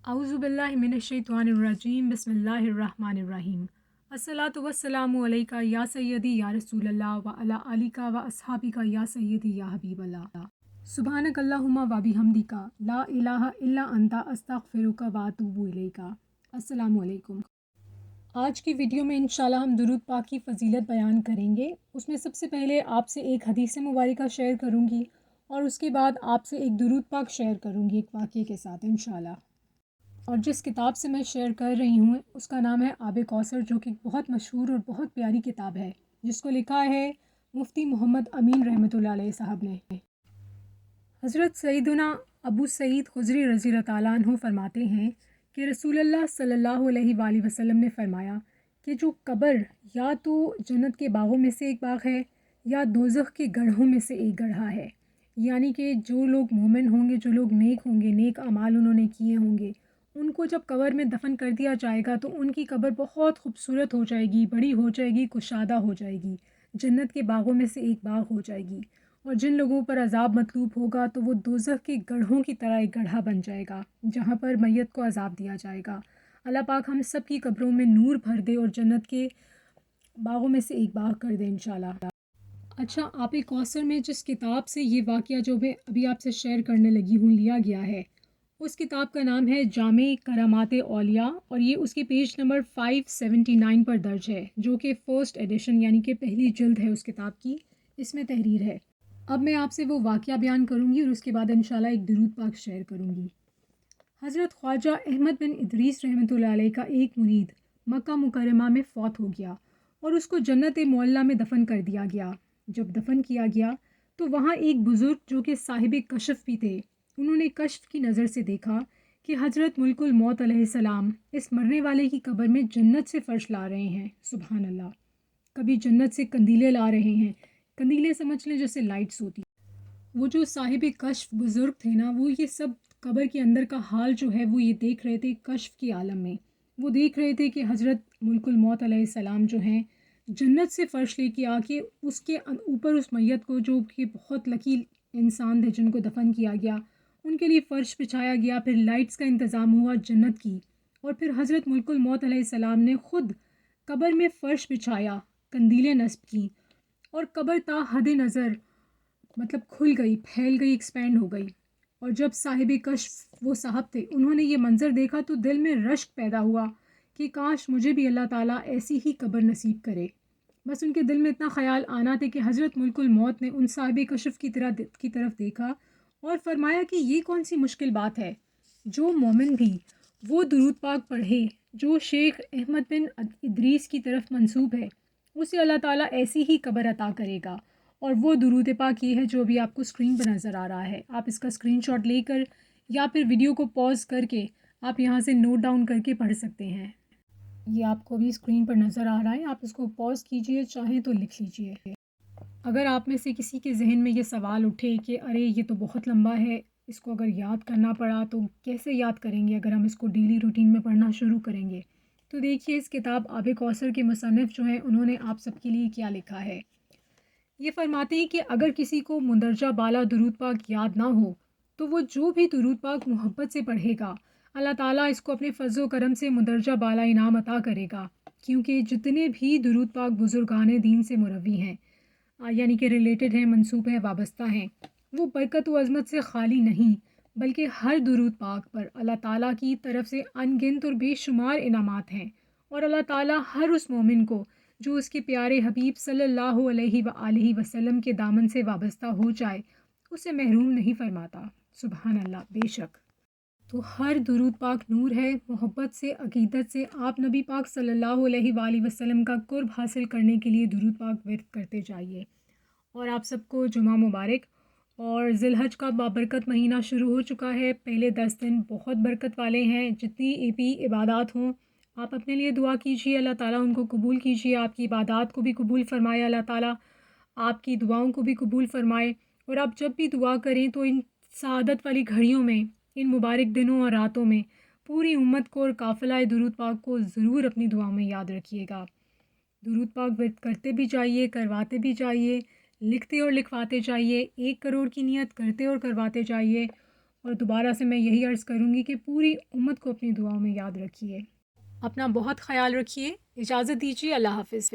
اعوذ باللہ من الشیطان الرجیم بسم اللہ الرحمن الرحیم الصلاۃ والسلام علیکہ یا سیدی یا رسول اللہ وعلی آلکہ و اصحابکہ یا سیدی یا حبیب اللہ سبحانک اللہم و بحمدک لا الہ الا انت استغفرک و اتوب الیک۔ السلام علیکم۔ آج کی ویڈیو میں انشاءاللہ ہم درود پاک کی فضیلت بیان کریں گے۔ اس میں سب سے پہلے آپ سے ایک حدیث مبارکہ شیئر کروں گی اور اس کے بعد آپ سے ایک درود پاک شیئر کروں گی ایک واقعے کے ساتھ انشاءاللہ۔ اور جس کتاب سے میں شیئر کر رہی ہوں اس کا نام ہے آب کوثر، جو کہ بہت مشہور اور بہت پیاری کتاب ہے، جس کو لکھا ہے مفتی محمد امین رحمۃ اللہ علیہ صاحب نے۔ حضرت سیدنا ابو سعید خدری رضی اللہ تعالیٰ عنہ فرماتے ہیں کہ رسول اللہ صلی اللہ علیہ وآلہ وسلم نے فرمایا کہ جو قبر یا تو جنت کے باغوں میں سے ایک باغ ہے یا دوزخ کے گڑھوں میں سے ایک گڑھا ہے، یعنی کہ جو لوگ مومن ہوں گے، جو لوگ نیک ہوں گے، نیک اعمال انہوں نے کیے ہوں گے، ان کو جب قبر میں دفن کر دیا جائے گا تو ان کی قبر بہت خوبصورت ہو جائے گی، بڑی ہو جائے گی، کشادہ ہو جائے گی، جنت کے باغوں میں سے ایک باغ ہو جائے گی۔ اور جن لوگوں پر عذاب مطلوب ہوگا تو وہ دوزخ کے گڑھوں کی طرح ایک گڑھا بن جائے گا جہاں پر میت کو عذاب دیا جائے گا۔ اللہ پاک ہم سب کی قبروں میں نور بھر دے اور جنت کے باغوں میں سے ایک باغ کر دے انشاءاللہ۔ اچھا، آب کوثر میں جس کتاب سے یہ واقعہ جو میں ابھی آپ سے شیئر کرنے لگی ہوں لیا گیا ہے، اس کتاب کا نام ہے جامع کرامات اولیاء، اور یہ اس کے پیج نمبر 579 پر درج ہے، جو کہ فرسٹ ایڈیشن یعنی کہ پہلی جلد ہے اس کتاب کی، اس میں تحریر ہے۔ اب میں آپ سے وہ واقعہ بیان کروں گی اور اس کے بعد انشاءاللہ ایک درود پاک شیئر کروں گی۔ حضرت خواجہ احمد بن ادریس رحمۃ اللہ علیہ کا ایک مرید مکہ مکرمہ میں فوت ہو گیا اور اس کو جنت معلیٰ میں دفن کر دیا گیا۔ جب دفن کیا گیا تو وہاں ایک بزرگ جو کہ صاحب کشف بھی تھے، انہوں نے کشف کی نظر سے دیکھا کہ حضرت ملک الموت علیہ السلام اس مرنے والے کی قبر میں جنت سے فرش لا رہے ہیں۔ سبحان اللہ، کبھی جنت سے قندیلیں لا رہے ہیں، قندیلیں سمجھ لیں جیسے لائٹس ہوتی۔ وہ جو صاحب کشف بزرگ تھے نا، وہ یہ سب قبر کے اندر کا حال جو ہے وہ یہ دیکھ رہے تھے کشف کے عالم میں۔ وہ دیکھ رہے تھے کہ حضرت ملک الموت علیہ السلام جو ہیں جنت سے فرش لے کے آ کے اس کے اوپر اس میت کو، جو کہ بہت لکی انسان تھے جن کو دفن کیا گیا، ان کے لیے فرش بچھایا گیا، پھر لائٹس کا انتظام ہوا جنت کی، اور پھر حضرت ملک الموت علیہ السلام نے خود قبر میں فرش بچھایا، قندیلیں نصب کی، اور قبر تا حد نظر مطلب کھل گئی، پھیل گئی، ایکسپینڈ ہو گئی۔ اور جب صاحب کشف وہ صاحب تھے، انہوں نے یہ منظر دیکھا تو دل میں رشک پیدا ہوا کہ کاش مجھے بھی اللہ تعالیٰ ایسی ہی قبر نصیب کرے۔ بس ان کے دل میں اتنا خیال آنا تھا کہ حضرت ملک الموت نے ان صاحب کشف کی طرف دیکھا اور فرمایا کہ یہ کون سی مشکل بات ہے، جو مومن بھی وہ درود پاک پڑھے جو شیخ احمد بن ادریس کی طرف منسوب ہے، اسے اللہ تعالیٰ ایسی ہی قبر عطا کرے گا۔ اور وہ درود پاک یہ ہے جو ابھی آپ کو اسکرین پر نظر آ رہا ہے۔ آپ اس کا اسکرین شاٹ لے کر یا پھر ویڈیو کو پاز کر کے آپ یہاں سے نوٹ ڈاؤن کر کے پڑھ سکتے ہیں۔ یہ آپ کو بھی اسکرین پر نظر آ رہا ہے، آپ اس کو پاز کیجئے، چاہیں تو لکھ لیجئے۔ اگر آپ میں سے کسی کے ذہن میں یہ سوال اٹھے کہ ارے یہ تو بہت لمبا ہے، اس کو اگر یاد کرنا پڑا تو کیسے یاد کریں گے اگر ہم اس کو ڈیلی روٹین میں پڑھنا شروع کریں گے، تو دیکھیے اس کتاب آب کوثر کے مصنف جو ہیں انہوں نے آپ سب کے لیے کیا لکھا ہے۔ یہ فرماتے ہیں کہ اگر کسی کو مندرجہ بالا درود پاک یاد نہ ہو تو وہ جو بھی درود پاک محبت سے پڑھے گا، اللہ تعالیٰ اس کو اپنے فضل و کرم سے مندرجہ بالا انعام عطا کرے گا، کیونکہ جتنے بھی درود پاک بزرگان دین سے مروی ہیں، یعنی کہ ریلیٹڈ ہیں، منسوب ہیں، وابستہ ہیں، وہ برکت و عظمت سے خالی نہیں، بلکہ ہر درود پاک پر اللہ تعالیٰ کی طرف سے ان گنت اور بے شمار انعامات ہیں، اور اللہ تعالیٰ ہر اس مومن کو جو اس کے پیارے حبیب صلی اللہ علیہ وآلہ وسلم کے دامن سے وابستہ ہو جائے اسے محروم نہیں فرماتا۔ سبحان اللہ، بے شک۔ تو ہر درود پاک نور ہے، محبت سے، عقیدت سے آپ نبی پاک صلی اللہ علیہ وآلہ وسلم کا قرب حاصل کرنے کے لیے درود پاک ورد کرتے جائیے۔ اور آپ سب کو جمعہ مبارک۔ اور ذی الحج کا بابرکت مہینہ شروع ہو چکا ہے، پہلے 10 دن بہت برکت والے ہیں، جتنی بھی عبادات ہوں آپ اپنے لیے دعا کیجیے، اللہ تعالیٰ ان کو قبول کیجیے، آپ کی عبادات کو بھی قبول فرمائے، اللہ تعالیٰ آپ کی دعاؤں کو بھی قبول فرمائے۔ اور آپ جب بھی دعا کریں تو ان سعادت والی گھڑیوں میں، ان مبارک دنوں اور راتوں میں پوری امت کو اور قافلہ درود پاک کو ضرور اپنی دعاؤں میں یاد رکھیے گا۔ درود پاک ورد کرتے بھی جائیے، کرواتے بھی جائیے، لکھتے اور لکھواتے جائیے، 1 کروڑ کی نیت کرتے اور کرواتے جائیے، اور دوبارہ سے میں یہی عرض کروں گی کہ پوری امت کو اپنی دعاؤں میں یاد رکھیے۔ اپنا بہت خیال رکھیے، اجازت دیجیے، اللہ حافظ۔